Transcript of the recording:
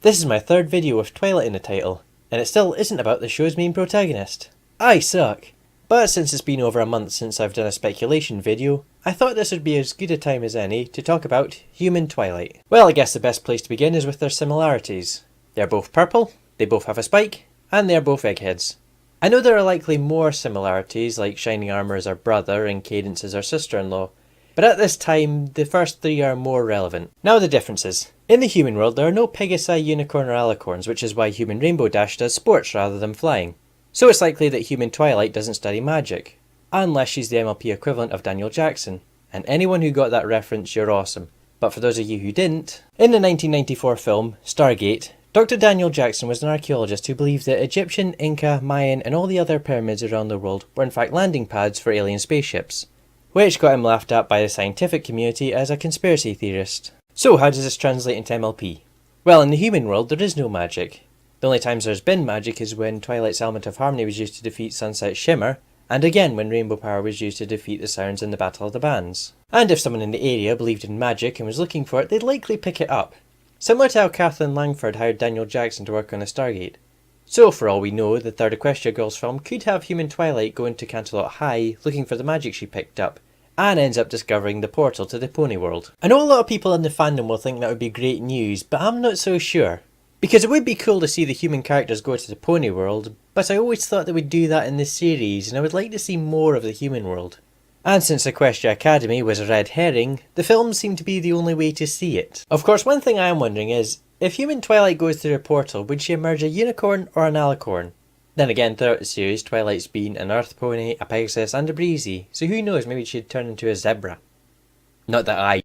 This is my third video with Twilight in the title, and it still isn't about the show's main protagonist. I suck! But since it's been over a month since I've done a speculation video, I thought this would be as good a time as any to talk about human Twilight. Well, I guess the best place to begin is with their similarities. They're both purple, they both have a spike, and they're both eggheads. I know there are likely more similarities, like Shining Armour is her brother and Cadence is her sister-in-law, but at this time, the first three are more relevant. Now the differences. In the human world, there are no Pegasi, Unicorn or Alicorns, which is why human Rainbow Dash does sports rather than flying. So it's likely that human Twilight doesn't study magic, unless she's the MLP equivalent of Daniel Jackson. And anyone who got that reference, you're awesome. But for those of you who didn't, in the 1994 film, Stargate, Dr. Daniel Jackson was an archaeologist who believed that Egyptian, Inca, Mayan and all the other pyramids around the world were in fact landing pads for alien spaceships, which got him laughed at by the scientific community as a conspiracy theorist. So how does this translate into MLP? Well, in the human world there is no magic. The only times there's been magic is when Twilight's element of harmony was used to defeat Sunset's shimmer, and again when rainbow power was used to defeat the sirens in the Battle of the Bands. And if someone in the area believed in magic and was looking for it, they'd likely pick it up. Similar to how Kathleen Langford hired Daniel Jackson to work on the Stargate. So for all we know, the third Equestria Girls film could have human Twilight going to Canterlot High looking for the magic she picked up, and ends up discovering the portal to the Pony World. I know a lot of people in the fandom will think that would be great news, but I'm not so sure. Because it would be cool to see the human characters go to the Pony World, but I always thought they would do that in this series, and I would like to see more of the human world. And since Equestria Academy was a red herring, the films seem to be the only way to see it. Of course, one thing I am wondering is, if human Twilight goes through a portal, would she emerge a unicorn or an alicorn? Then again, throughout the series, Twilight's been an earth pony, a pegasus and a breezy, so who knows, maybe she'd turn into a zebra. Not that I